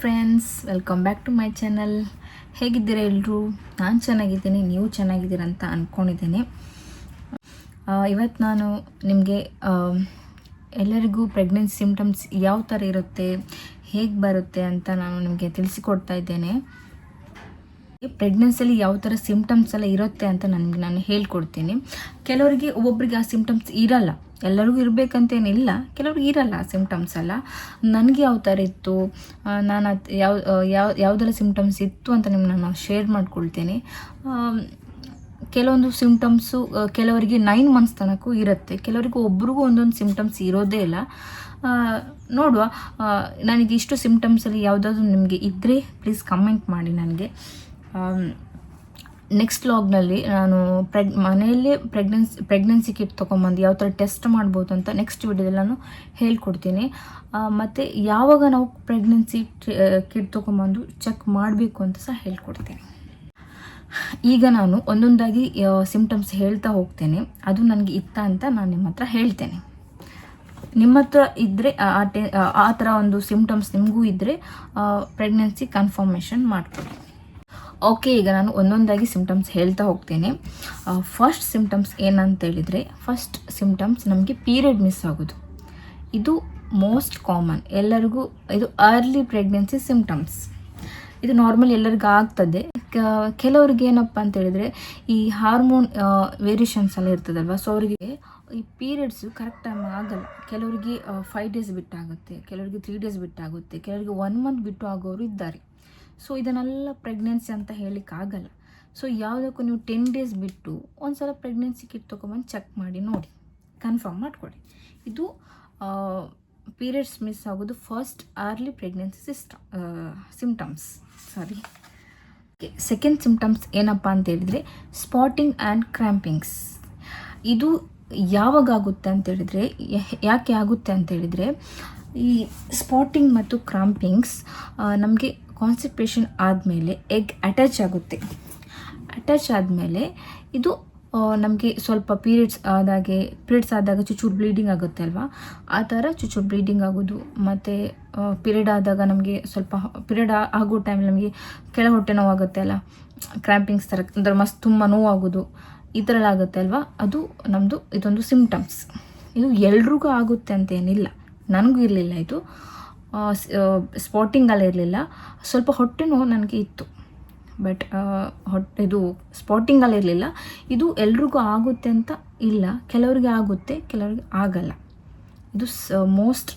Friends, welcome back to my channel. ಹೇಗಿದ್ದೀರಾ ಎಲ್ಲರೂ? ನಾನು ಚೆನ್ನಾಗಿದ್ದೀನಿ, ನೀವು ಚೆನ್ನಾಗಿದ್ದೀರ ಅಂತ ಅಂದ್ಕೊಂಡಿದ್ದೀನಿ. ಇವತ್ತು ನಾನು ನಿಮಗೆ ಎಲ್ಲರಿಗೂ ಪ್ರೆಗ್ನೆನ್ಸಿ ಸಿಮ್ಟಮ್ಸ್ ಯಾವ ಥರ ಇರುತ್ತೆ, ಹೇಗೆ ಬರುತ್ತೆ ಅಂತ ನಾನು ನಿಮಗೆ ತಿಳಿಸಿಕೊಡ್ತಾ ಇದ್ದೇನೆ. ಪ್ರೆಗ್ನೆನ್ಸಿಯಲ್ಲಿ ಯಾವ ಥರ ಸಿಮ್ಟಮ್ಸ್ ಎಲ್ಲ ಇರುತ್ತೆ ಅಂತ ನಾನು ಹೇಳ್ಕೊಡ್ತೀನಿ. ಕೆಲವರಿಗೆ ಒಬ್ಬೊಬ್ಬರಿಗೆ ಆ ಸಿಮ್ಟಮ್ಸ್ ಇರಲ್ಲ, ಎಲ್ಲರಿಗೂ ಇರಬೇಕಂತೇನಿಲ್ಲ, ಕೆಲವ್ರಿಗೆ ಇರಲ್ಲ ಆ ಸಿಮ್ಟಮ್ಸ್ ಎಲ್ಲ. ನನಗೆ ಯಾವ ಥರ ಇತ್ತು, ನಾನು ಯಾವುದೆಲ್ಲ ಸಿಮ್ಟಮ್ಸ್ ಇತ್ತು ಅಂತ ನಿಮ್ಗೆ ನಾನು ಶೇರ್ ಮಾಡ್ಕೊಳ್ತೇನೆ. ಕೆಲವೊಂದು ಸಿಮ್ಟಮ್ಸು ಕೆಲವರಿಗೆ 9 ಮಂತ್ಸ್ ತನಕ ಇರುತ್ತೆ, ಕೆಲವರಿಗೂ ಒಬ್ರಿಗೂ ಒಂದೊಂದು ಸಿಮ್ಟಮ್ಸ್ ಇರೋದೇ ಇಲ್ಲ. ನೋಡುವ, ನನಗೆ ಇಷ್ಟು ಸಿಮ್ಟಮ್ಸಲ್ಲಿ ಯಾವುದಾದ್ರೂ ನಿಮಗೆ ಇದ್ದರೆ ಪ್ಲೀಸ್ ಕಮೆಂಟ್ ಮಾಡಿ ನನಗೆ. ನೆಕ್ಸ್ಟ್ ವ್ಲಾಗ್ನಲ್ಲಿ ನಾನು ಮನೆಯಲ್ಲೇ ಪ್ರೆಗ್ನೆನ್ಸಿ ಕಿಟ್ ತೊಗೊಂಬಂದು ಯಾವ ಥರ ಟೆಸ್ಟ್ ಮಾಡ್ಬೋದು ಅಂತ ನೆಕ್ಸ್ಟ್ ವಿಡಿಯೋದಲ್ಲಿ ನಾನು ಹೇಳ್ಕೊಡ್ತೀನಿ. ಮತ್ತು ಯಾವಾಗ ನಾವು ಪ್ರೆಗ್ನೆನ್ಸಿ ಕಿಟ್ ತೊಗೊಂಬಂದು ಚೆಕ್ ಮಾಡಬೇಕು ಅಂತ ಸಹ ಹೇಳ್ಕೊಡ್ತೀನಿ. ಈಗ ನಾನು ಒಂದೊಂದಾಗಿ ಸಿಮ್ಟಮ್ಸ್ ಹೇಳ್ತಾ ಹೋಗ್ತೇನೆ, ಅದು ನನಗೆ ಇತ್ತ ಅಂತ ನಾನು ನಿಮ್ಮ ಹತ್ರ ಹೇಳ್ತೇನೆ. ನಿಮ್ಮ ಹತ್ರ ಇದ್ದರೆ ಆ ಥರ ಒಂದು ಸಿಮ್ಟಮ್ಸ್ ನಿಮಗೂ ಇದ್ದರೆ ಪ್ರೆಗ್ನೆನ್ಸಿ ಕನ್ಫರ್ಮೇಷನ್ ಮಾಡ್ಕೊಳ್ಳಿ. ಓಕೆ, ಈಗ ನಾನು ಒಂದೊಂದಾಗಿ ಸಿಮ್ಟಮ್ಸ್ ಹೇಳ್ತಾ ಹೋಗ್ತೇನೆ. ಫಸ್ಟ್ ಸಿಮ್ಟಮ್ಸ್ ಏನಂತ ಹೇಳಿದರೆ, ಫಸ್ಟ್ ಸಿಮ್ಟಮ್ಸ್ ನಮಗೆ ಪೀರಿಯಡ್ ಮಿಸ್ ಆಗೋದು. ಇದು ಮೋಸ್ಟ್ ಕಾಮನ್, ಎಲ್ಲರಿಗೂ ಇದು ಅರ್ಲಿ ಪ್ರೆಗ್ನೆನ್ಸಿ ಸಿಮ್ಟಮ್ಸ್. ಇದು ನಾರ್ಮಲ್ ಎಲ್ಲರಿಗೂ ಆಗ್ತದೆ. ಕೆಲವ್ರಿಗೆ ಏನಪ್ಪ ಅಂತ ಹೇಳಿದರೆ ಈ ಹಾರ್ಮೋನ್ ವೇರಿಯೇಷನ್ಸ್ ಎಲ್ಲ ಇರ್ತದಲ್ವ, ಸೊ ಅವರಿಗೆ ಈ ಪೀರಿಯಡ್ಸು ಕರೆಕ್ಟ್ ಟೈಮ್ ಆಗಲ್ಲ. ಕೆಲವರಿಗೆ 5 ಡೇಸ್ ಬಿಟ್ಟಾಗುತ್ತೆ, ಕೆಲವರಿಗೆ 3 ಡೇಸ್ ಬಿಟ್ಟಾಗುತ್ತೆ, ಕೆಲವರಿಗೆ 1 ಮಂತ್ ಬಿಟ್ಟು ಆಗೋರು ಇದ್ದಾರೆ. ಸೊ ಇದನ್ನೆಲ್ಲ ಪ್ರೆಗ್ನೆನ್ಸಿ ಅಂತ ಹೇಳಲಿಕ್ಕಾಗಲ್ಲ. ಸೊ ಯಾವುದಕ್ಕೂ ನೀವು 10 ಡೇಸ್ ಬಿಟ್ಟು ಒಂದು ಸಲ ಪ್ರೆಗ್ನೆನ್ಸಿ ಕಿಟ್ ತೊಗೊಂಬಂದು ಚೆಕ್ ಮಾಡಿ ನೋಡಿ, ಕನ್ಫರ್ಮ್ ಮಾಡಿಕೊಡಿ. ಇದು ಪೀರಿಯಡ್ಸ್ ಮಿಸ್ ಆಗೋದು first early pregnancy symptoms. Okay, second symptoms ಏನಪ್ಪ ಅಂತ ಹೇಳಿದರೆ ಸ್ಪಾಟಿಂಗ್ ಆ್ಯಂಡ್ ಕ್ರ್ಯಾಂಪಿಂಗ್ಸ್. ಇದು ಯಾವಾಗ ಆಗುತ್ತೆ ಅಂತೇಳಿದರೆ, ಯಾಕೆ ಆಗುತ್ತೆ ಅಂತೇಳಿದರೆ, ಈ ಸ್ಪಾಟಿಂಗ್ ಮತ್ತು ಕ್ರಾಂಪಿಂಗ್ಸ್ ನಮಗೆ ಕಾನ್ಸ್ಟಿಪೇಷನ್ ಆದಮೇಲೆ ಎಗ್ ಅಟ್ಯಾಚ್ ಆಗುತ್ತೆ. ಅಟ್ಯಾಚ್ ಆದಮೇಲೆ ಇದು ನಮಗೆ ಸ್ವಲ್ಪ ಪೀರಿಯಡ್ಸ್ ಆದಾಗ ಚುಚ್ಚೂರು ಬ್ಲೀಡಿಂಗ್ ಆಗುತ್ತೆ ಅಲ್ವಾ, ಆ ಥರ ಚುಚ್ಚೂರು ಬ್ಲೀಡಿಂಗ್ ಆಗೋದು. ಮತ್ತು ಪೀರಿಯಡ್ ಆದಾಗ ನಮಗೆ ಸ್ವಲ್ಪ ಪೀರಿಯಡ್ ಆಗೋ ಟೈಮಲ್ಲಿ ನಮಗೆ ಕೆಳ ಹೊಟ್ಟೆ ನೋವಾಗುತ್ತೆ ಅಲ್ಲ, ಕ್ರ್ಯಾಂಪಿಂಗ್ಸ್ ಥರ ಅಂದರೆ ಮಸ್ತ್ ತುಂಬ ನೋವಾಗೋದು, ಈ ಥರ ಎಲ್ಲ ಆಗುತ್ತೆ ಅಲ್ವಾ, ಅದು ನಮ್ಮದು ಇದೊಂದು ಸಿಮ್ಟಮ್ಸ್. ಇದು ಎಲ್ರಿಗೂ ಆಗುತ್ತೆ ಅಂತ ಏನಿಲ್ಲ, ನನಗೂ ಇರಲಿಲ್ಲ ಇದು, ಸ್ಪಾಟಿಂಗಲ್ಲ ಇರಲಿಲ್ಲ. ಸ್ವಲ್ಪ ಹೊಟ್ಟೆ ನೋವು ನನಗೆ ಇತ್ತು, ಬಟ್ ಇದು ಸ್ಪಾಟಿಂಗಲ್ಲ ಇರಲಿಲ್ಲ. ಇದು ಎಲ್ರಿಗೂ ಆಗುತ್ತೆ ಅಂತ ಇಲ್ಲ, ಕೆಲವರಿಗೆ ಆಗುತ್ತೆ, ಕೆಲವರಿಗೆ ಆಗಲ್ಲ. ಇದು ಮೋಸ್ಟ್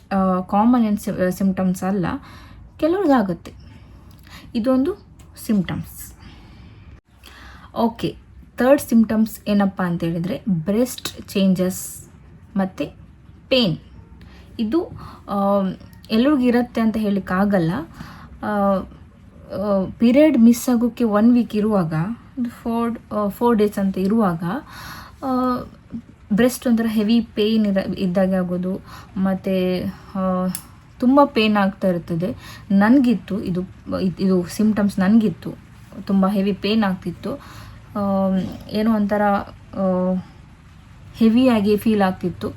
ಕಾಮನ್ ಸಿಮ್ಟಮ್ಸ್ ಅಲ್ಲ, ಕೆಲವ್ರಿಗೆ ಆಗುತ್ತೆ. ಇದೊಂದು ಸಿಮ್ಟಮ್ಸ್. ಓಕೆ, ಥರ್ಡ್ ಸಿಮ್ಟಮ್ಸ್ ಏನಪ್ಪ ಅಂತ ಹೇಳಿದರೆ ಬ್ರೆಸ್ಟ್ ಚೇಂಜಸ್ ಮತ್ತು ಪೇನ್. ಇದು ಎಲ್ರಿಗೂ ಇರುತ್ತೆ ಅಂತ ಹೇಳಲಿಕ್ಕಾಗಲ್ಲ. ಪೀರಿಯಡ್ ಮಿಸ್ ಆಗೋಕ್ಕೆ 1 ವೀಕ್ ಇರುವಾಗ, 4 ಡೇಸ್ ಅಂತ ಇರುವಾಗ ಬ್ರೆಸ್ಟ್ ಒಂಥರ ಹೆವಿ ಪೇಯ್ನ್ ಇದ್ದಾಗೆ ಆಗೋದು, ಮತ್ತು ತುಂಬ ಪೇಯ್ನ್ ಆಗ್ತಾ ಇರ್ತದೆ. ನನಗಿತ್ತು ಇದು ಸಿಮ್ಟಮ್ಸ್, ನನಗಿತ್ತು ತುಂಬ ಹೆವಿ ಪೇಯ್ನ್ ಆಗ್ತಿತ್ತು, ಏನೋ ಒಂಥರ ಹೆವಿಯಾಗಿ ಫೀಲ್ ಆಗ್ತಿತ್ತು.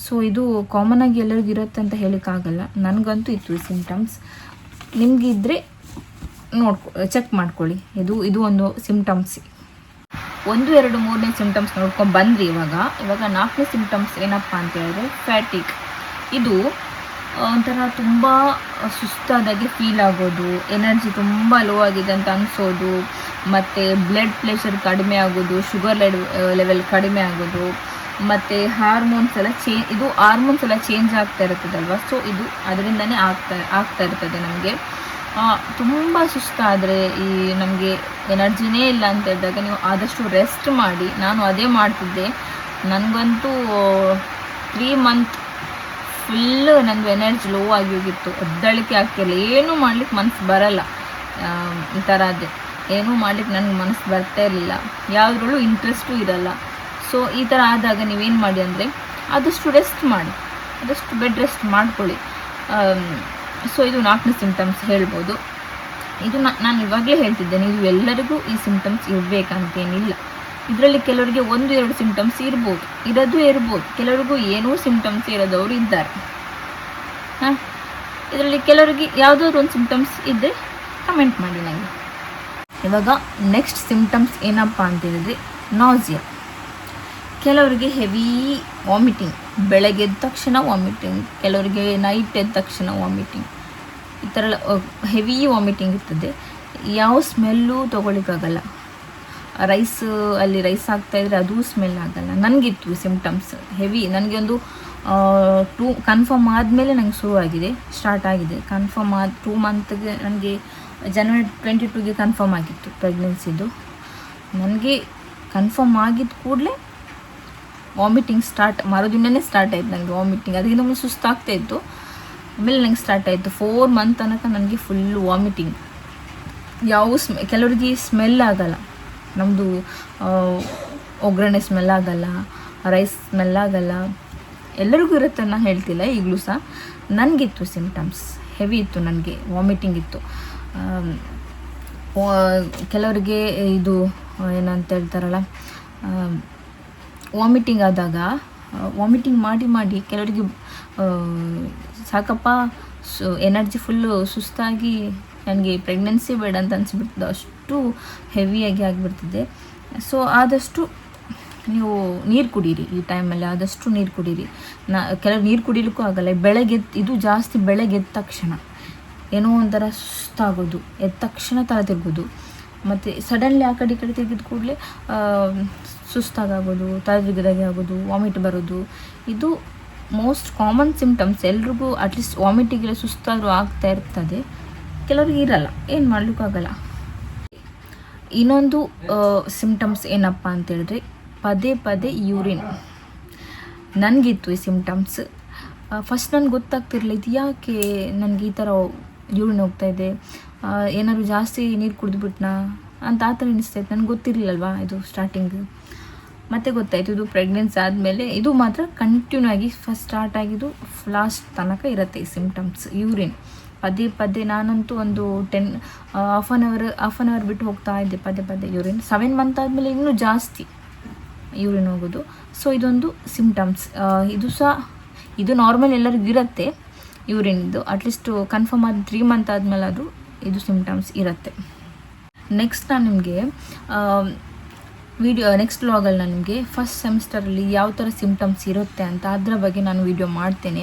ಸೊ ಇದು ಕಾಮನಾಗಿ ಎಲ್ಲರಿಗೂ ಇರುತ್ತೆ ಅಂತ ಹೇಳೋಕ್ಕಾಗಲ್ಲ, ನನಗಂತೂ ಇತ್ತು ಈ ಸಿಮ್ಟಮ್ಸ್. ನಿಮಗಿದ್ರೆ ಚೆಕ್ ಮಾಡ್ಕೊಳ್ಳಿ. ಇದು ಒಂದು ಸಿಮ್ಟಮ್ಸ್. 1, 2, 3ನೇ ಸಿಮ್ಟಮ್ಸ್ ನೋಡ್ಕೊಂಡು ಬಂದ್ರಿ. ಇವಾಗ 4ನೇ ಸಿಮ್ಟಮ್ಸ್ ಏನಪ್ಪ ಅಂತ ಹೇಳಿದ್ರೆ ಫ್ಯಾಟಿಗ್. ಇದು ಒಂಥರ ತುಂಬ ಸುಸ್ತಾದಾಗೆ ಫೀಲ್ ಆಗೋದು, ಎನರ್ಜಿ ತುಂಬ ಲೋ ಆಗಿದೆ ಅಂತ ಅನಿಸೋದು, ಮತ್ತು ಬ್ಲಡ್ ಪ್ರೆಷರ್ ಕಡಿಮೆ ಆಗೋದು, ಶುಗರ್ ಲೆವೆಲ್ ಕಡಿಮೆ ಆಗೋದು, ಮತ್ತು ಹಾರ್ಮೋನ್ಸ್ ಎಲ್ಲ ಚೇಂಜ್ ಆಗ್ತಾ ಇರ್ತದಲ್ವ, ಸೊ ಇದು ಅದರಿಂದನೇ ಆಗ್ತಾ ಇರ್ತದೆ. ನಮಗೆ ತುಂಬ ಸುಸ್ತಾದರೆ, ಈ ನಮಗೆ ಎನರ್ಜಿನೇ ಇಲ್ಲ ಅಂತ ಹೇಳಿದಾಗ ನೀವು ಆದಷ್ಟು ರೆಸ್ಟ್ ಮಾಡಿ. ನಾನು ಅದೇ ಮಾಡ್ತಿದ್ದೆ. ನನಗಂತೂ 3 ಮಂತ್ ಫುಲ್ಲು ನಂದು ಎನರ್ಜಿ ಲೋ ಆಗಿ ಹೋಗಿತ್ತು, ಎದ್ದಳಿಕೆ ಆಗ್ತಿರಲಿಲ್ಲ, ಏನೂ ಮಾಡ್ಲಿಕ್ಕೆ ಮನಸ್ಸು ಬರಲ್ಲ. ಈ ಥರ ಅದೇ ಏನೂ ಮಾಡ್ಲಿಕ್ಕೆ ನನಗೆ ಮನಸ್ಸು ಬರ್ತಾ ಇರಲಿಲ್ಲ, ಯಾವುದ್ರಲ್ಲೂ ಇಂಟ್ರೆಸ್ಟೂ ಇರಲ್ಲ. ಸೊ ಈ ಥರ ಆದಾಗ ನೀವೇನು ಮಾಡಿ ಅಂದರೆ ಆದಷ್ಟು ರೆಸ್ಟ್ ಮಾಡಿ, ಆದಷ್ಟು ಬೆಡ್ ರೆಸ್ಟ್ ಮಾಡ್ಕೊಳ್ಳಿ. ಸೊ ಇದು 4ನೇ ಸಿಮ್ಟಮ್ಸ್ ಹೇಳ್ಬೋದು. ಇದು ನಾನು ಇವಾಗಲೇ ಹೇಳ್ತಿದ್ದೇನೆ, ಇದು ಎಲ್ಲರಿಗೂ ಈ ಸಿಮ್ಟಮ್ಸ್ ಇರಬೇಕಂತೇನಿಲ್ಲ. ಇದರಲ್ಲಿ ಕೆಲವರಿಗೆ 1-2 ಸಿಮ್ಟಮ್ಸ್ ಇರ್ಬೋದು, ಕೆಲವರಿಗೂ ಏನೂ ಸಿಮ್ಟಮ್ಸ್ ಇರೋದವರು ಇದ್ದಾರೆ. ಇದರಲ್ಲಿ ಕೆಲವರಿಗೆ ಯಾವುದಾದ್ರು ಒಂದು ಸಿಂಪ್ಟಮ್ಸ್ ಇದ್ದರೆ ಕಮೆಂಟ್ ಮಾಡಿ ನನಗೆ. ಇವಾಗ ನೆಕ್ಸ್ಟ್ ಸಿಂಪ್ಟಮ್ಸ್ ಏನಪ್ಪ ಅಂತ ಹೇಳಿದ್ರೆ ನಾಸಿಯಾ. ಕೆಲವರಿಗೆ ಹೆವಿ ವಾಮಿಟಿಂಗ್, ಬೆಳಗ್ಗೆ ಎದ್ದ ತಕ್ಷಣ ವಾಮಿಟಿಂಗ್, ಕೆಲವರಿಗೆ ನೈಟ್ ಎದ್ದ ತಕ್ಷಣ ವಾಮಿಟಿಂಗ್, ಈ ಥರ ಹೆವಿ ವಾಮಿಟಿಂಗ್ ಇರ್ತದೆ. ಯಾವ ಸ್ಮೆಲ್ಲು ತೊಗೊಳಿಕ್ಕಾಗಲ್ಲ. ರೈಸ್ ಅಲ್ಲಿ ರೈಸ್ ಆಗ್ತಾಯಿದ್ರೆ ಅದು ಸ್ಮೆಲ್ ಆಗಲ್ಲ. ನನಗಿತ್ತು ಸಿಂಪ್ಟಮ್ಸ್ ಹೆವಿ. ನನಗೆ ಒಂದು ಕನ್ಫರ್ಮ್ ಆದಮೇಲೆ ನಂಗೆ ಶುರುವಾಗಿದೆ, ಸ್ಟಾರ್ಟ್ ಆಗಿದೆ. ಕನ್ಫರ್ಮ್ ಆದ 2 ಮಂತ್ಗೆ ನನಗೆ ಜನವರಿ 22ಗೆ ಕನ್ಫರ್ಮ್ ಆಗಿತ್ತು ಪ್ರೆಗ್ನೆನ್ಸಿದು. ನನಗೆ ಕನ್ಫರ್ಮ್ ಆಗಿದ್ದ ಕೂಡಲೇ ವಾಮಿಟಿಂಗ್ ಸ್ಟಾರ್ಟ್, ಮರುದಿನನೇ ಸ್ಟಾರ್ಟ್ ಆಯಿತು ನನಗೆ ವಾಮಿಟಿಂಗ್. ಅದಕ್ಕಿಂತ ಮುಂಚೆ ಸುಸ್ತಾಗ್ತಾಯಿತ್ತು, ಆಮೇಲೆ ನಂಗೆ ಸ್ಟಾರ್ಟ್ ಆಯಿತು. 4 ಮಂತ್ ತನಕ ನನಗೆ ಫುಲ್ಲು ವಾಮಿಟಿಂಗ್. ಯಾವ ಕೆಲವರಿಗೆ ಸ್ಮೆಲ್ ಆಗಲ್ಲ, ನಮ್ಮದು ಒಗ್ಗರಣೆ ಸ್ಮೆಲ್ ಆಗಲ್ಲ, ರೈಸ್ ಸ್ಮೆಲ್ ಆಗಲ್ಲ, ಎಲ್ಲರಿಗೂ ಇರುತ್ತೆ ನಾನು ಹೇಳ್ತಿಲ್ಲ, ಈಗಲೂ ಸಹ ನನಗಿತ್ತು ಸಿಂಪ್ಟಮ್ಸ್ ಹೆವಿ ಇತ್ತು. ನನಗೆ ವಾಮಿಟಿಂಗ್ ಇತ್ತು. ಕೆಲವರಿಗೆ ಇದು ಏನಂತ ಹೇಳ್ತಾರಲ್ಲ, ವಾಮಿಟಿಂಗ್ ಆದಾಗ ವಾಮಿಟಿಂಗ್ ಮಾಡಿ ಕೆಲವರಿಗೆ ಸಾಕಪ್ಪ ಎನರ್ಜಿ ಫುಲ್ಲು ಸುಸ್ತಾಗಿ ನನಗೆ ಪ್ರೆಗ್ನೆನ್ಸಿ ಬೇಡ ಅಂತ ಅನಿಸ್ಬಿಡ್ತದೆ, ಅಷ್ಟು ಹೆವಿಯಾಗಿ ಆಗಿಬಿಡ್ತಿದೆ. ಸೊ ಆದಷ್ಟು ನೀವು ನೀರು ಕುಡೀರಿ ಈ ಟೈಮಲ್ಲಿ, ಆದಷ್ಟು ನೀರು ಕುಡೀರಿ. ಕೆಲವು ನೀರು ಕುಡಿಲಿಕ್ಕೂ ಆಗಲ್ಲ. ಬೆಳಗ್ಗೆ ಇದು ಜಾಸ್ತಿ ಬೆಳಗ್ಗೆ ಎದ್ದ ತಕ್ಷಣ ಏನೋ ಒಂಥರ ಸುಸ್ತಾಗೋದು, ಎದ್ದ ತಕ್ಷಣ ತಲೆ ತಿರ್ಗೋದು, ಮತ್ತು ಸಡನ್ಲಿ ಆ ಕಡೆ ಈ ಕಡೆ ತಿರುಗಿದ ಕೂಡಲೇ ಸುಸ್ತಾಗೋದು, ತಲೆ ತಿರುಗಿದಾಗೆ ಆಗೋದು, ವಾಮಿಟ್ ಬರೋದು. ಇದು ಮೋಸ್ಟ್ ಕಾಮನ್ ಸಿಂಪ್ಟಮ್ಸ್. ಎಲ್ರಿಗೂ ಅಟ್ಲೀಸ್ಟ್ ವಾಮಿಟಿಗೆಲ್ಲ ಸುಸ್ತಾದರೂ ಆಗ್ತಾ ಇರ್ತದೆ, ಕೆಲವ್ರಿಗೆ ಇರಲ್ಲ, ಏನು ಮಾಡಲಿಕ್ಕಾಗಲ್ಲ. ಇನ್ನೊಂದು ಸಿಂಪ್ಟಮ್ಸ್ ಏನಪ್ಪ ಅಂತೇಳಿದ್ರೆ ಪದೇ ಪದೇ ಯೂರಿನ್. ನನಗಿತ್ತು ಈ ಸಿಂಪ್ಟಮ್ಸ್. ಫಸ್ಟ್ ನನಗೆ ಗೊತ್ತಾಗ್ತಿರಲಿಲ್ಲ ಇದು ಯಾಕೆ ನನಗೆ ಈ ಥರ ಯೂರಿನ್ ಹೋಗ್ತಾಯಿದೆ, ಏನಾದ್ರು ಜಾಸ್ತಿ ನೀರು ಕುಡಿದ್ಬಿಟ್ನಾ ಅಂತ ಆ ಥರ ಅನಿಸ್ತಾಯಿತ್ತು. ನನಗೆ ಗೊತ್ತಿರಲಿಲ್ಲಲ್ವಾ ಇದು ಸ್ಟಾರ್ಟಿಂಗ್. ಮತ್ತೆ ಗೊತ್ತಾಯಿತು ಇದು ಪ್ರೆಗ್ನೆನ್ಸಿ ಆದಮೇಲೆ. ಇದು ಮಾತ್ರ ಕಂಟಿನ್ಯೂ ಆಗಿ ಫಸ್ಟ್ ಸ್ಟಾರ್ಟ್ ಆಗಿದ್ದು ಲಾಸ್ಟ್ ತನಕ ಇರುತ್ತೆ ಈ ಸಿಂಪ್ಟಮ್ಸ್, ಯೂರಿನ್. ಪದೇ ಪದೇ ನಾನಂತೂ ಒಂದು ಹಾಫ್ ಆನ್ ಅವರ್ ಬಿಟ್ಟು ಹೋಗ್ತಾ ಇದ್ದೆ ಪದೇ ಯೂರಿನ್. 7 ಮಂತ್ ಆದಮೇಲೆ ಇನ್ನೂ ಜಾಸ್ತಿ ಯೂರಿನ್ ಹೋಗೋದು. ಸೊ ಇದೊಂದು ಸಿಂಪ್ಟಮ್ಸ್. ಇದು ನಾರ್ಮಲ್ ಎಲ್ಲರಿಗೂ ಇರುತ್ತೆ ಯೂರಿನ್ದು. ಅಟ್ಲೀಸ್ಟ್ ಕನ್ಫರ್ಮ್ ಆದ 3 ಮಂತ್ ಆದಮೇಲೆ ಅದು ಇದು ಸಿಂಪ್ಟಮ್ಸ್ ಇರುತ್ತೆ. ನೆಕ್ಸ್ಟ್ ನಾನು ನಿಮಗೆ ನೆಕ್ಸ್ಟ್ ವ್ಲಾಗಲ್ಲಿ ನಾನು ನಿಮಗೆ ಫಸ್ಟ್ ಸೆಮಿಸ್ಟರಲ್ಲಿ ಯಾವ ಥರ ಸಿಂಪ್ಟಮ್ಸ್ ಇರುತ್ತೆ ಅಂತ ಅದರ ಬಗ್ಗೆ ನಾನು ವಿಡಿಯೋ ಮಾಡ್ತೇನೆ.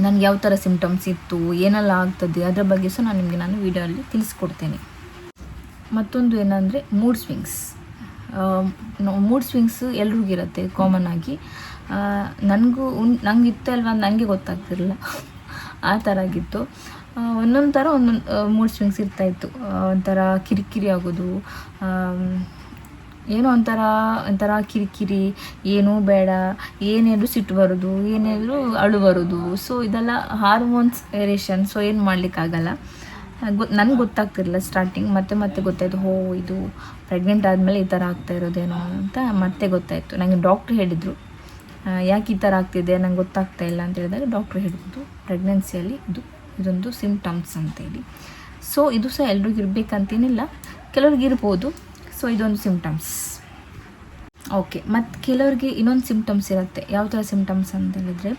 ನನಗೆ ಯಾವ ಥರ ಸಿಂಪ್ಟಮ್ಸ್ ಇತ್ತು, ಏನೆಲ್ಲ ಆಗ್ತದೆ ಅದರ ಬಗ್ಗೆ ಸಹ ನಾನು ವಿಡಿಯೋಲ್ಲಿ ತಿಳಿಸ್ಕೊಡ್ತೇನೆ. ಮತ್ತೊಂದು ಏನಂದರೆ ಮೂಡ್ ಸ್ವಿಂಗ್ಸ್. ಮೂಡ್ ಸ್ವಿಂಗ್ಸ್ ಎಲ್ರಿಗಿರುತ್ತೆ ಕಾಮನ್ ಆಗಿ. ನಂಗೆ ಇತ್ತು ಅಲ್ವಾ, ನನಗೆ ಗೊತ್ತಾಗ್ತಿರಲಿಲ್ಲ, ಆ ಥರ ಆಗಿತ್ತು. ಒಂದೊಂದು ಥರ ಒಂದೊಂದು ಮೂಡ್ ಸ್ವಿಂಗ್ಸ್ ಇರ್ತಾಯಿತ್ತು. ಒಂಥರ ಕಿರಿಕಿರಿ ಆಗೋದು, ಏನೋ ಒಂಥರ ಕಿರಿಕಿರಿ, ಏನೂ ಬೇಡ, ಏನೇನು ಸಿಟ್ಟು ಬರೋದು, ಏನೇನು ಅಳು ಬರೋದು. ಸೊ ಇದೆಲ್ಲ ಹಾರ್ಮೋನ್ಸ್ ವೇರಿಯೇಷನ್. ಸೊ ಏನು ಮಾಡಲಿಕ್ಕಾಗಲ್ಲ. ನನಗೆ ಗೊತ್ತಾಗ್ತಿರಲಿಲ್ಲ ಸ್ಟಾರ್ಟಿಂಗ್. ಮತ್ತೆ ಗೊತ್ತಾಯಿತು, ಇದು ಪ್ರೆಗ್ನೆಂಟ್ ಆದಮೇಲೆ ಈ ಥರ ಆಗ್ತಾ ಇರೋದೇನೋ ಅಂತ ಮತ್ತೆ ಗೊತ್ತಾಯಿತು. ನನಗೆ ಡಾಕ್ಟ್ರು ಹೇಳಿದರು ಯಾಕೆ ಈ ಥರ ಆಗ್ತಿದೆ ನಂಗೆ ಗೊತ್ತಾಗ್ತಾ ಇಲ್ಲ ಅಂತ ಹೇಳಿದಾಗ ಡಾಕ್ಟ್ರು ಹೇಳಿದ್ದು ಪ್ರೆಗ್ನೆನ್ಸಿಯಲ್ಲಿ ಇದೊಂದು ಸಿಂಪ್ಟಮ್ಸ್ ಅಂತೇಳಿ. ಸೊ ಇದು ಸಹ ಎಲ್ರಿಗೂ ಇರಬೇಕಂತೇನಿಲ್ಲ, ಕೆಲವ್ರಿಗೆ ಇರ್ಬೋದು. ಸೊ ಇದೊಂದು ಸಿಂಪ್ಟಮ್ಸ್. ಓಕೆ, ಮತ್ತು ಕೆಲವ್ರಿಗೆ ಇನ್ನೊಂದು ಸಿಂಪ್ಟಮ್ಸ್ ಇರುತ್ತೆ. ಯಾವ ಥರ ಸಿಂಪ್ಟಮ್ಸ್ ಅಂತ ಹೇಳಿದರೆ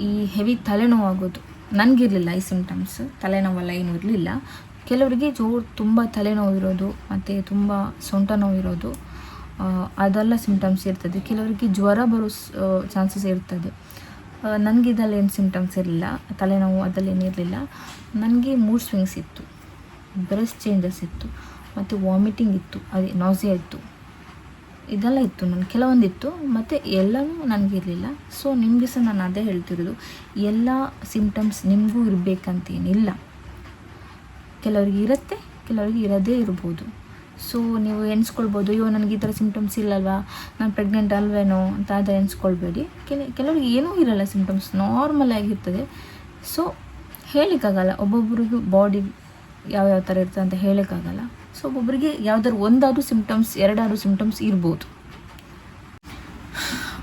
ಈ ಹೆವಿ ತಲೆನೋವಾಗೋದು. ನನಗಿರಲಿಲ್ಲ ಈ ಸಿಂಪ್ಟಮ್ಸ್, ತಲೆನೋವೆಲ್ಲ ಏನೂ ಇರಲಿಲ್ಲ. ಕೆಲವರಿಗೆ ತುಂಬ ತಲೆನೋವು ಇರೋದು ಮತ್ತು ತುಂಬ ಸೊಂಟ ನೋವು ಇರೋದು, ಅದೆಲ್ಲ ಸಿಂಪ್ಟಮ್ಸ್ ಇರ್ತದೆ. ಕೆಲವರಿಗೆ ಜ್ವರ ಬರೋ ಚಾನ್ಸಸ್ ಇರ್ತದೆ. ನನಗಿದೆಲ್ಲ ಏನು ಸಿಂಪ್ಟಮ್ಸ್ ಇರಲಿಲ್ಲ, ತಲೆನೋವು ಅದಲ್ಲೇನಿರಲಿಲ್ಲ. ನನಗೆ ಮೂಡ್ ಸ್ವಿಂಗ್ಸ್ ಇತ್ತು, ಬ್ರೆಸ್ಟ್ ಚೇಂಜಸ್ ಇತ್ತು, ಮತ್ತು ವಾಮಿಟಿಂಗ್ ಇತ್ತು, ಅದೇ ನಾಸಿಯಾ ಇತ್ತು, ಇದೆಲ್ಲ ಇತ್ತು. ಕೆಲವೊಂದಿತ್ತು, ಮತ್ತು ಎಲ್ಲವೂ ನನಗಿರಲಿಲ್ಲ. ಸೊ ನಿಮಗೆ ಸಹ ನಾನು ಅದೇ ಹೇಳ್ತಿರೋದು, ಎಲ್ಲ ಸಿಂಪ್ಟಮ್ಸ್ ನಿಮಗೂ ಇರಬೇಕಂತೇನಿಲ್ಲ. ಕೆಲವರಿಗೆ ಇರುತ್ತೆ, ಕೆಲವರಿಗೆ ಇರೋದೇ ಇರ್ಬೋದು. ಸೊ ನೀವು ಎಣಿಸ್ಕೊಳ್ಬೋದು, ಅಯ್ಯೋ ನನಗೆ ಈ ಥರ ಸಿಂಪ್ಟಮ್ಸ್ ಇಲ್ಲಲ್ವಾ, ನಾನು ಪ್ರೆಗ್ನೆಂಟ್ ಅಲ್ವೇನೋ ಅಂತ ಅದು ಎಣಿಸ್ಕೊಳ್ಬೇಡಿ. ಕೆಲವರಿಗೆ ಏನೂ ಇರಲ್ಲ, ಸಿಂಪ್ಟಮ್ಸ್ ನಾರ್ಮಲ್ ಆಗಿರ್ತದೆ. ಸೊ ಹೇಳಲಿಕ್ಕಾಗಲ್ಲ, ಒಬ್ಬೊಬ್ರಿಗೂ ಬಾಡಿ ಯಾವ್ಯಾವ ಥರ ಇರ್ತದೆ ಅಂತ ಹೇಳೋಕ್ಕಾಗಲ್ಲ. ಸೊ ಒಬ್ಬೊಬ್ಬರಿಗೆ ಯಾವುದಾದ್ರು ಒಂದಾದರೂ ಸಿಂಪ್ಟಮ್ಸ್, 2 ಸಿಂಪ್ಟಮ್ಸ್ ಇರ್ಬೋದು.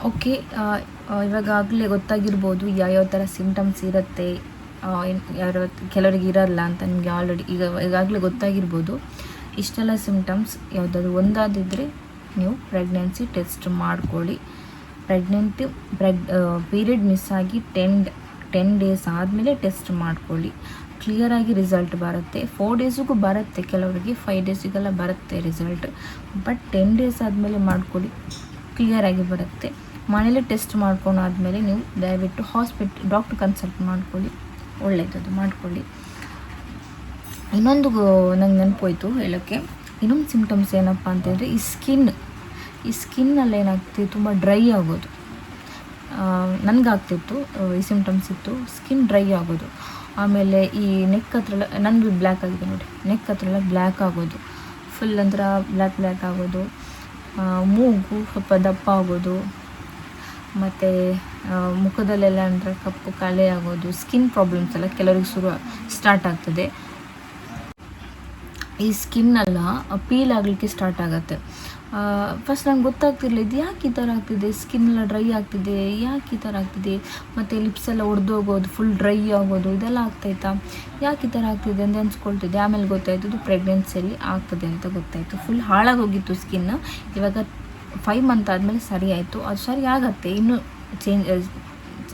ಓಕೆ, ಇವಾಗಲೇ ಗೊತ್ತಾಗಿರ್ಬೋದು ಯಾವ್ಯಾವ ಥರ ಸಿಂಪ್ಟಮ್ಸ್ ಇರುತ್ತೆ, ಕೆಲವರಿಗೆ ಇರಲ್ಲ ಅಂತ ನಿಮಗೆ ಆಲ್ರೆಡಿ ಈಗಾಗಲೇ ಗೊತ್ತಾಗಿರ್ಬೋದು. ಇಷ್ಟೆಲ್ಲ ಸಿಂಪ್ಟಮ್ಸ್ ಯಾವುದಾದ್ರು ಒಂದಾದಿದ್ದರೆ ನೀವು ಪ್ರೆಗ್ನೆನ್ಸಿ ಟೆಸ್ಟ್ ಮಾಡ್ಕೊಳ್ಳಿ. ಪೀರಿಯಡ್ ಮಿಸ್ ಆಗಿ 10 ಡೇಸ್ ಆದಮೇಲೆ ಟೆಸ್ಟ್ ಮಾಡ್ಕೊಳ್ಳಿ. ಕ್ಲಿಯರಾಗಿ ರಿಸಲ್ಟ್ ಬರುತ್ತೆ. 4 ಡೇಸಿಗೂ ಬರುತ್ತೆ, ಕೆಲವರಿಗೆ 5 ಡೇಸಿಗೆಲ್ಲ ಬರುತ್ತೆ ರಿಸಲ್ಟ್. ಬಟ್ 10 ಡೇಸ್ ಆದಮೇಲೆ ಮಾಡ್ಕೊಳ್ಳಿ, ಕ್ಲಿಯರಾಗಿ ಬರುತ್ತೆ. ಮನೇಲಿ ಟೆಸ್ಟ್ ಮಾಡ್ಕೊಂಡಾದ್ಮೇಲೆ ನೀವು ದಯವಿಟ್ಟು ಡಾಕ್ಟ್ರ್ ಕನ್ಸಲ್ಟ್ ಮಾಡ್ಕೊಳ್ಳಿ, ಒಳ್ಳೆಯದು ಮಾಡ್ಕೊಳ್ಳಿ. ಇನ್ನೊಂದು ನಂಗೆ ನೆನಪೋಯ್ತು ಹೇಳೋಕ್ಕೆ. ಇನ್ನೊಂದು ಸಿಮ್ಟಮ್ಸ್ ಏನಪ್ಪ ಅಂತಂದರೆ ಈ ಸ್ಕಿನ್ನಲ್ಲಿ ಏನಾಗ್ತಿದೆ, ತುಂಬ ಡ್ರೈ ಆಗೋದು. ನನಗಾಗ್ತಿತ್ತು, ಈ ಸಿಮ್ಟಮ್ಸ್ ಇತ್ತು, ಸ್ಕಿನ್ ಡ್ರೈ ಆಗೋದು. ಆಮೇಲೆ ಈ ನೆಕ್ ಹತ್ರ ಎಲ್ಲ ನನಗೆ ಬ್ಲ್ಯಾಕ್ ಆಗಿದೆ ನೋಡಿ, ನೆಕ್ ಹತ್ರ ಎಲ್ಲ ಬ್ಲ್ಯಾಕ್ ಆಗೋದು, ಫುಲ್ ಒಂಥರ ಬ್ಲ್ಯಾಕ್ ಆಗೋದು. ಮೂಗು ಸ್ವಲ್ಪ ದಪ್ಪ ಆಗೋದು, ಮತ್ತು ಮುಖದಲ್ಲೆಲ್ಲ ಅಂದರೆ ಕಪ್ಪು ಕಲೆ ಆಗೋದು. ಸ್ಕಿನ್ ಪ್ರಾಬ್ಲಮ್ಸ್ ಎಲ್ಲ ಕೆಲವರಿಗೆ ಸ್ಟಾರ್ಟ್ ಆಗ್ತದೆ. ಈ ಸ್ಕಿನ್ನೆಲ್ಲ ಪೀಲ್ ಆಗಲಿಕ್ಕೆ ಸ್ಟಾರ್ಟ್ ಆಗುತ್ತೆ. ಫಸ್ಟ್ ನಂಗೆ ಗೊತ್ತಾಗ್ತಿರಲಿಲ್ಲ, ಇದು ಯಾಕೆ ಈ ಥರ ಆಗ್ತಿದೆ, ಸ್ಕಿನ್ನೆಲ್ಲ ಡ್ರೈ ಆಗ್ತಿದೆ, ಯಾಕೆ ಈ ಥರ ಆಗ್ತಿದೆ, ಮತ್ತು ಲಿಪ್ಸ್ ಎಲ್ಲ ಒಡೆದೋಗೋದು, ಫುಲ್ ಡ್ರೈ ಆಗೋದು, ಇದೆಲ್ಲ ಆಗ್ತಾಯಿತ್ತಾ, ಯಾಕೆ ಈ ಥರ ಆಗ್ತಿದೆ ಅಂತ ಅನ್ಸ್ಕೊಳ್ತಿದ್ದೆ. ಆಮೇಲೆ ಗೊತ್ತಾಯಿತು ಇದು ಪ್ರೆಗ್ನೆನ್ಸಿಯಲ್ಲಿ ಆಗ್ತದೆ ಅಂತ ಗೊತ್ತಾಯಿತು. ಫುಲ್ ಹಾಳಾಗೋಗಿತ್ತು ಸ್ಕಿನ್. ಇವಾಗ 5 ಮಂತ್ ಆದಮೇಲೆ ಸರಿ ಆಯಿತು. ಅದು ಸರಿ ಆಗುತ್ತೆ, ಇನ್ನೂ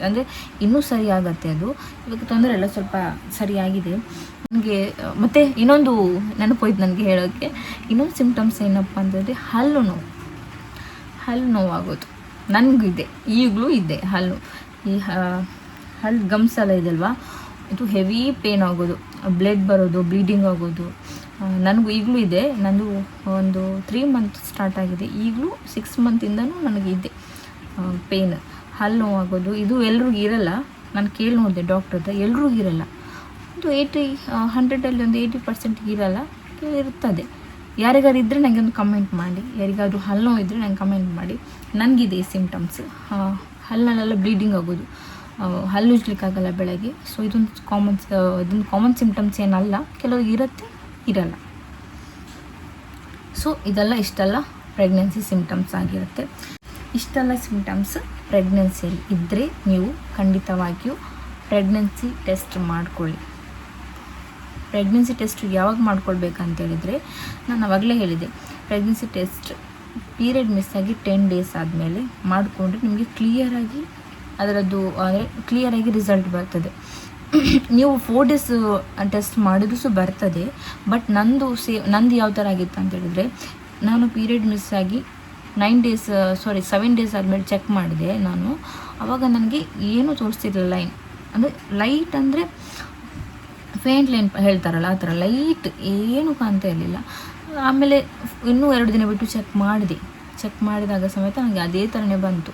ಅಂದರೆ ಇನ್ನೂ ಸರಿ ಆಗುತ್ತೆ ಅದು. ಇವಾಗ ತೊಂದರೆ ಎಲ್ಲ ಸ್ವಲ್ಪ ಸರಿಯಾಗಿದೆ ನನಗೆ. ಮತ್ತು ಇನ್ನೊಂದು ನೆನಪೋಯ್ತು ನನಗೆ ಹೇಳೋಕ್ಕೆ. ಇನ್ನೊಂದು ಸಿಮ್ಟಮ್ಸ್ ಏನಪ್ಪ ಅಂತಂದರೆ ಹಲ್ಲು ನೋವಾಗೋದು. ನನಗೂ ಇದೆ, ಈಗಲೂ ಇದೆ ಹಲ್ಲು. ಈ ಹಲ್ಲು ಗಮ್ಸ್ ಎಲ್ಲ ಇದೆಯಲ್ವಾ, ಇದು ಹೆವಿ ಪೇನ್ ಆಗೋದು, ಬ್ಲಡ್ ಬರೋದು, ಬ್ಲೀಡಿಂಗ್ ಆಗೋದು. ನನಗೂ ಈಗಲೂ ಇದೆ. ನಂದು ಒಂದು 3 ಮಂತ್ ಸ್ಟಾರ್ಟ್ ಆಗಿದೆ, ಈಗಲೂ 6 ಮಂತಿಂದನೂ ನನಗಿದೆ ಪೇನ್, ಹಲ್ಲು ನೋವಾಗೋದು. ಇದು ಎಲ್ರಿಗೂ ಇರಲ್ಲ, ನಾನು ಕೇಳಿ ನೋಡಿದೆ ಡಾಕ್ಟರ್ ಹತ್ರ, ಎಲ್ರಿಗೂ ಇರಲ್ಲ. ಇದು 100 ಒಂದು 80% ಇರಲ್ಲ, ಇರ್ತದೆ. ಯಾರಿಗಾರು ಇದ್ದರೆ ನನಗೆ ಒಂದು ಕಮೆಂಟ್ ಮಾಡಿ, ಯಾರಿಗಾದ್ರೂ ಹಲ್ಲು ನೋವು ಇದ್ದರೆ ನಂಗೆ ಕಮೆಂಟ್ ಮಾಡಿ. ನನಗಿದೆ ಈ ಸಿಮ್ಟಮ್ಸ್. ಹಲ್ಲಲ್ಲೆಲ್ಲ ಬ್ಲೀಡಿಂಗ್ ಆಗೋದು, ಹಲ್ಲು ಉಜ್ಲಿಕ್ಕಾಗಲ್ಲ ಬೆಳಗ್ಗೆ. ಸೊ ಇದೊಂದು ಕಾಮನ್ ಸಿಮ್ಟಮ್ಸ್ ಏನಲ್ಲ, ಕೆಲವ್ರಿಗೆ ಇರುತ್ತೆ, ಇರಲ್ಲ. ಸೊ ಇಷ್ಟೆಲ್ಲ ಪ್ರೆಗ್ನೆನ್ಸಿ ಸಿಮ್ಟಮ್ಸ್ ಆಗಿರುತ್ತೆ. ಇಷ್ಟೆಲ್ಲ ಸಿಮ್ಟಮ್ಸ್ ಪ್ರೆಗ್ನೆನ್ಸಿಯಲ್ಲಿ ಇದ್ದರೆ ನೀವು ಖಂಡಿತವಾಗಿಯೂ ಪ್ರೆಗ್ನೆನ್ಸಿ ಟೆಸ್ಟ್ ಮಾಡ್ಕೊಳ್ಳಿ. ಪ್ರೆಗ್ನೆನ್ಸಿ ಟೆಸ್ಟ್ ಯಾವಾಗ ಮಾಡ್ಕೊಳ್ಬೇಕಂತೇಳಿದರೆ, ನಾನು ಆವಾಗಲೇ ಹೇಳಿದೆ, ಪ್ರೆಗ್ನೆನ್ಸಿ ಟೆಸ್ಟ್ ಪೀರಿಯಡ್ ಮಿಸ್ ಆಗಿ 10 ಡೇಸ್ ಆದಮೇಲೆ ಮಾಡಿಕೊಂಡ್ರೆ ನಿಮಗೆ ಕ್ಲಿಯರಾಗಿ ಅದರದ್ದು ಅಂದರೆ ಕ್ಲಿಯರಾಗಿ ರಿಸಲ್ಟ್ ಬರ್ತದೆ. ನೀವು 4 ಡೇಸ್ ಟೆಸ್ಟ್ ಮಾಡಿದ್ರು ಸಹ ಬರ್ತದೆ. ಬಟ್ ನಂದು ಯಾವ ಥರ ಆಗಿತ್ತು ಅಂತೇಳಿದರೆ, ನಾನು ಪೀರಿಯಡ್ ಮಿಸ್ ಆಗಿ 7 ಡೇಸ್ ಆದಮೇಲೆ ಚೆಕ್ ಮಾಡಿದೆ ನಾನು. ಆವಾಗ ನನಗೆ ಏನೂ ತೋರಿಸ್ತಿರ್ಲಿಲ್ಲ. ಅಂದರೆ ಲೈಟ್ ಅಂದರೆ ಫೇಂಟ್ ಲೈನ್ ಹೇಳ್ತಾರಲ್ಲ, ಆ ಥರ ಲೈಟ್ ಏನೂ ಕಾಣ್ತಾ ಇರಲಿಲ್ಲ. ಆಮೇಲೆ ಇನ್ನೂ 2 ದಿನ ಬಿಟ್ಟು ಚೆಕ್ ಮಾಡಿದಾಗ ಸಮೇತ ನನಗೆ ಅದೇ ಥರನೇ ಬಂತು.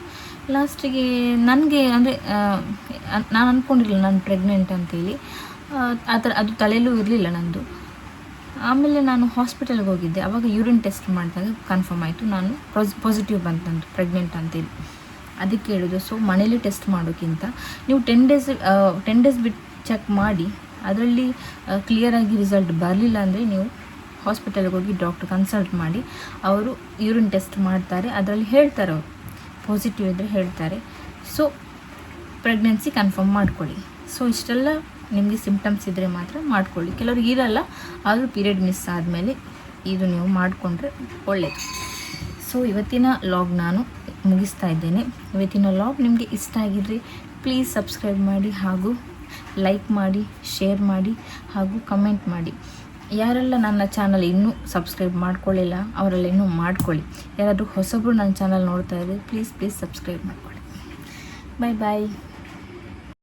ಲಾಸ್ಟಿಗೆ ನನಗೆ ಅಂದರೆ ನಾನು ಅಂದ್ಕೊಂಡಿರಲಿಲ್ಲ ನಾನು ಪ್ರೆಗ್ನೆಂಟ್ ಅಂತೇಳಿ, ಆ ಥರ ಅದು ತಲೆಯಲ್ಲೂ ಇರಲಿಲ್ಲ ನಂದು. ಆಮೇಲೆ ನಾನು ಹಾಸ್ಪಿಟಲ್ಗೆ ಹೋಗಿದ್ದೆ. ಆವಾಗ ಯೂರಿನ್ ಟೆಸ್ಟ್ ಮಾಡಿದಾಗ ಕನ್ಫರ್ಮ್ ಆಯಿತು, ನಾನು ಪಾಸಿಟಿವ್ ಬಂತು ನಂದು ಪ್ರೆಗ್ನೆಂಟ್ ಅಂತೇಳಿ. ಅದಕ್ಕೆ ಹೇಳೋದು, ಸೊ ಮನೇಲಿ ಟೆಸ್ಟ್ ಮಾಡೋಕ್ಕಿಂತ ನೀವು 10 ಡೇಸ್ ಬಿಟ್ಟು ಚೆಕ್ ಮಾಡಿ, ಅದರಲ್ಲಿ ಕ್ಲಿಯರಾಗಿ ರಿಸಲ್ಟ್ ಬರಲಿಲ್ಲ ಅಂದರೆ ನೀವು ಹಾಸ್ಪಿಟಲ್ಗೆ ಹೋಗಿ ಡಾಕ್ಟ್ರ್ ಕನ್ಸಲ್ಟ್ ಮಾಡಿ, ಅವರು ಯೂರಿನ್ ಟೆಸ್ಟ್ ಮಾಡ್ತಾರೆ, ಅದರಲ್ಲಿ ಹೇಳ್ತಾರೆ, ಅವರು ಪಾಸಿಟಿವ್ ಇದ್ದರೆ ಹೇಳ್ತಾರೆ. ಸೊ ಪ್ರೆಗ್ನೆನ್ಸಿ ಕನ್ಫರ್ಮ್ ಮಾಡ್ಕೊಳ್ಳಿ. ಸೊ ಇಷ್ಟೆಲ್ಲ ನಿಮಗೆ ಸಿಮ್ಟಮ್ಸ್ ಇದ್ದರೆ ಮಾತ್ರ ಮಾಡ್ಕೊಳ್ಳಿ. ಕೆಲವ್ರಿಗೆ ಇರಲ್ಲ, ಆದರೂ ಪೀರಿಯಡ್ ಮಿಸ್ ಆದಮೇಲೆ ಇದು ನೀವು ಮಾಡಿಕೊಂಡ್ರೆ ಒಳ್ಳೆಯದು. ಸೊ ಇವತ್ತಿನ ಲಾಗ್ ನಾನು ಮುಗಿಸ್ತಾ ಇದ್ದೇನೆ. ಇವತ್ತಿನ ಲಾಗ್ ನಿಮಗೆ ಇಷ್ಟ ಆಗಿದ್ದರೆ ಪ್ಲೀಸ್ ಸಬ್ಸ್ಕ್ರೈಬ್ ಮಾಡಿ, ಹಾಗೂ ಲೈಕ್ ಮಾಡಿ, ಶೇರ್ ಮಾಡಿ, ಹಾಗೂ ಕಮೆಂಟ್ ಮಾಡಿ. ಯಾರೆಲ್ಲ ನನ್ನ ಚಾನಲ್ ಇನ್ನೂ ಸಬ್ಸ್ಕ್ರೈಬ್ ಮಾಡ್ಕೊಳ್ಳಿಲ್ಲ ಅವರೆಲ್ಲ ಇನ್ನೂ ಮಾಡ್ಕೊಳ್ಳಿ. ಯಾರಾದರೂ ಹೊಸಬ್ರು ನನ್ನ ಚಾನಲ್ ನೋಡ್ತಾ ಇದ್ದರೆ ಪ್ಲೀಸ್ ಸಬ್ಸ್ಕ್ರೈಬ್ ಮಾಡ್ಕೊಳ್ಳಿ. ಬಾಯ್.